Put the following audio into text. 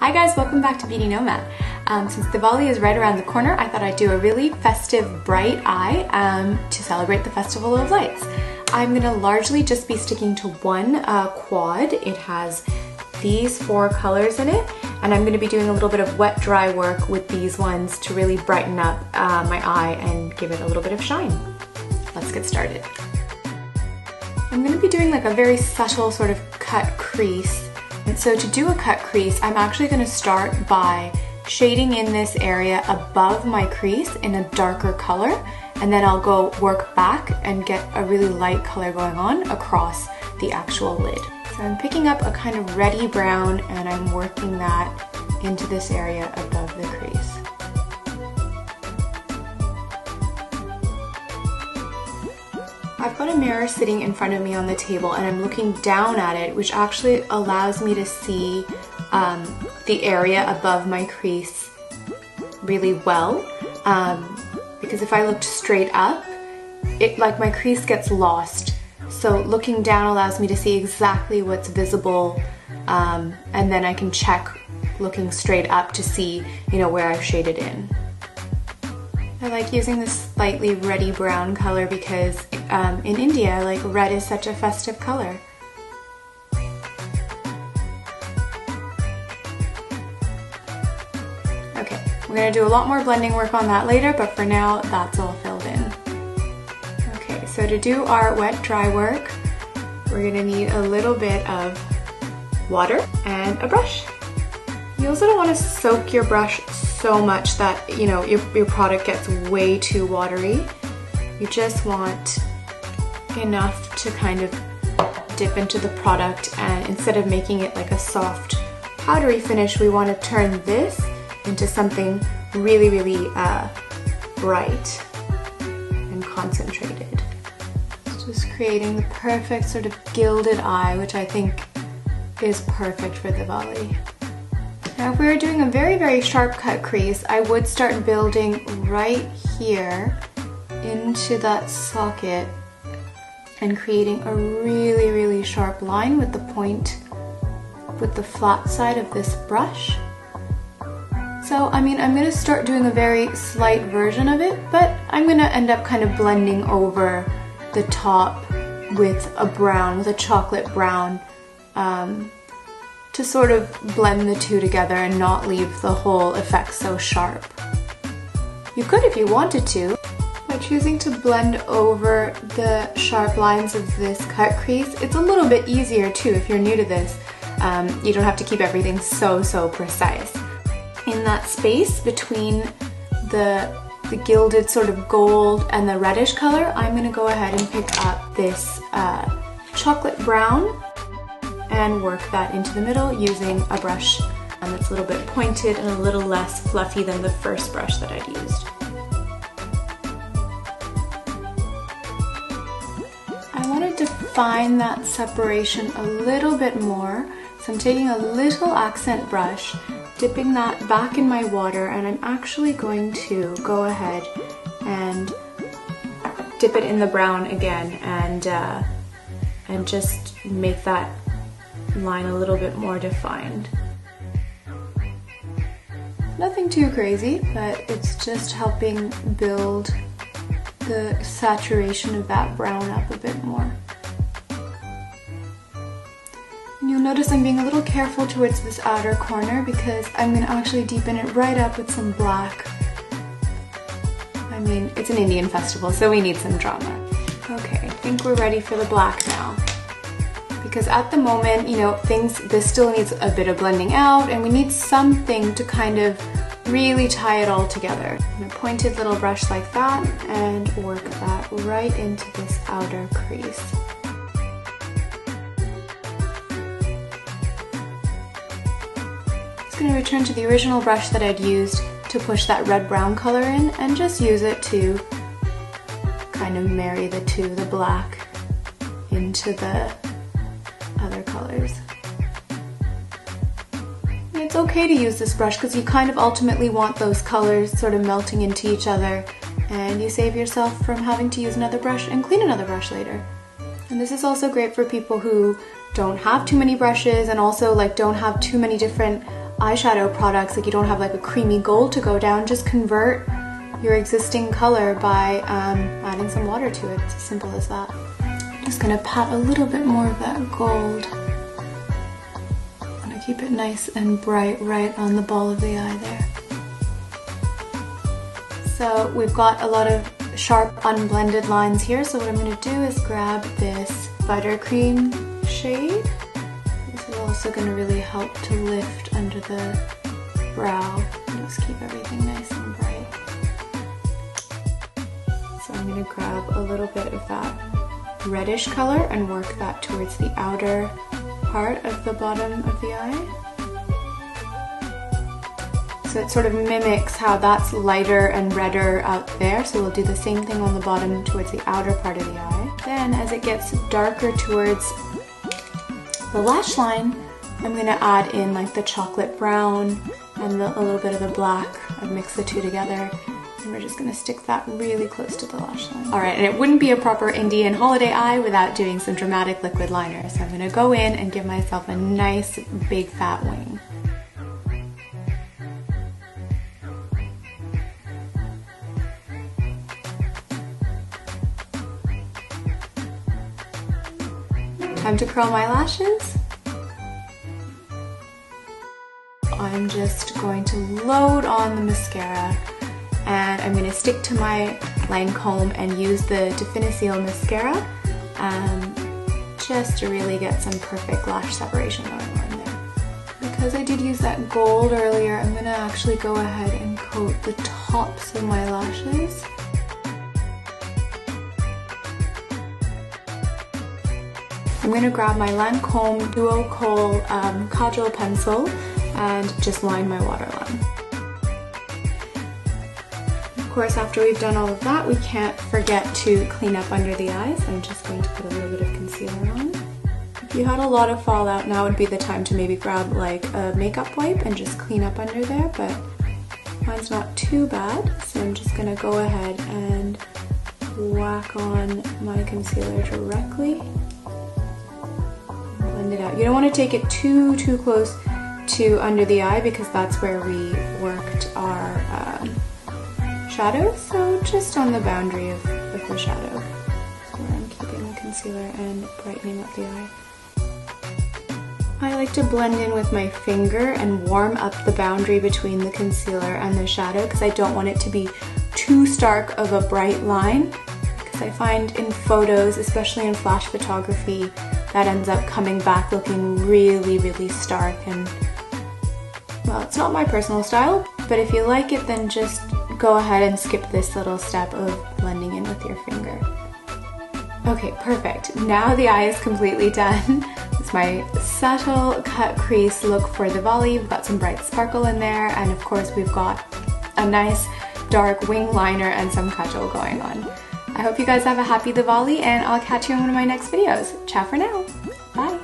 Hi guys, welcome back to Beauty Nomad. Since Diwali is right around the corner, I thought I'd do a really festive bright eye to celebrate the Festival of Lights. I'm going to largely just be sticking to one quad. It has these 4 colors in it, and I'm going to be doing a little bit of wet dry work with these ones to really brighten up my eye and give it a little bit of shine. Let's get started. I'm going to be doing like a very subtle sort of cut crease. And so to do a cut crease, I'm actually going to start by shading in this area above my crease in a darker color, and then I'll go work back and get a really light color going on across the actual lid. So I'm picking up a kind of reddy brown and I'm working that into this area above the crease. I've got a mirror sitting in front of me on the table and I'm looking down at it, which actually allows me to see the area above my crease really well, because if I looked straight up, my crease gets lost. So looking down allows me to see exactly what's visible, and then I can check looking straight up to see, where I've shaded in. I like using this slightly reddy brown color because in India, red is such a festive color. Okay, we're going to do a lot more blending work on that later, but for now, that's all filled in. Okay, so to do our wet dry work, we're going to need a little bit of water and a brush. You also don't want to soak your brush so much that your product gets way too watery. You just want enough to kind of dip into the product, and instead of making it like a soft powdery finish, we want to turn this into something really bright and concentrated. It's just creating the perfect sort of gilded eye, which I think is perfect for Diwali. Now if we were doing a very sharp cut crease, I would start building right here into that socket and creating a really sharp line with the point, with the flat side of this brush. So I'm going to start doing a very slight version of it, but I'm going to end up kind of blending over the top with a chocolate brown, to sort of blend the two together and not leave the whole effect so sharp. You could if you wanted to, by choosing to blend over the sharp lines of this cut crease. It's a little bit easier too if you're new to this. You don't have to keep everything so precise. In that space between the gilded sort of gold and the reddish color, I'm going to go ahead and pick up this chocolate brown and work that into the middle using a brush that's a little bit pointed and a little less fluffy than the first brush that I'd used. I want to define that separation a little bit more, so I'm taking a little accent brush, dipping that back in my water, and I'm actually going to go ahead and dip it in the brown again and just make that line a little bit more defined. Nothing too crazy, but it's just helping build the saturation of that brown up a bit more. And you'll notice I'm being a little careful towards this outer corner because I'm going to actually deepen it right up with some black. I mean, it's an Indian festival, so we need some drama. Okay, I think we're ready for the black now. Because at the moment, this still needs a bit of blending out, and we need something to kind of really tie it all together. And a pointed little brush like that, and work that right into this outer crease. Just going to return to the original brush that I'd used to push that red-brown color in, and just use it to kind of marry the two, the black into the other colors. And it's okay to use this brush because you kind of ultimately want those colors sort of melting into each other, and you save yourself from having to use another brush and clean another brush later. And this is also great for people who don't have too many brushes and also don't have too many different eyeshadow products, like you don't have like a creamy gold to go down, just convert your existing color by adding some water to it. It's as simple as that. I'm just gonna pat a little bit more of that gold. I'm gonna keep it nice and bright right on the ball of the eye there. So we've got a lot of sharp unblended lines here, so what I'm going to do is grab this buttercream shade. This is also going to really help to lift under the brow and just keep everything nice and bright. So I'm going to grab a little bit of that reddish color and work that towards the outer part of the bottom of the eye. So it sort of mimics how that's lighter and redder out there, so we'll do the same thing on the bottom towards the outer part of the eye. Then as it gets darker towards the lash line, I'm going to add in like the chocolate brown and a little bit of the black. I've mixed the two together, and we're just going to stick that really close to the lash line. Alright, and it wouldn't be a proper Indian holiday eye without doing some dramatic liquid liner, so I'm going to go in and give myself a nice big fat wing. Time to curl my lashes. I'm just going to load on the mascara, and I'm going to stick to my Lancome and use the Definiseal mascara just to really get some perfect lash separation going on there. Because I did use that gold earlier, I'm going to actually go ahead and coat the tops of my lashes. I'm going to grab my Lancome Duo Kohl Kajal pencil and just line my waterline. Of course, after we've done all of that, we can't forget to clean up under the eyes. I'm just going to put a little bit of concealer on. If you had a lot of fallout, now would be the time to maybe grab like a makeup wipe and just clean up under there, but mine's not too bad, so I'm just going to go ahead and whack on my concealer directly. Blend it out. You don't want to take it too close to under the eye because that's where we worked our shadow, so just on the boundary of the shadow where I'm keeping the concealer and brightening up the eye. I like to blend in with my finger and warm up the boundary between the concealer and the shadow because I don't want it to be too stark of a bright line, because I find in photos, especially in flash photography, that ends up coming back looking really stark, and well, it's not my personal style, but if you like it, then just go ahead and skip this little step of blending in with your finger. Okay, perfect. Now the eye is completely done. It's my subtle cut crease look for Diwali. We've got some bright sparkle in there, and of course we've got a nice dark wing liner and some kajal going on. I hope you guys have a happy Diwali, and I'll catch you in one of my next videos. Ciao for now. Bye.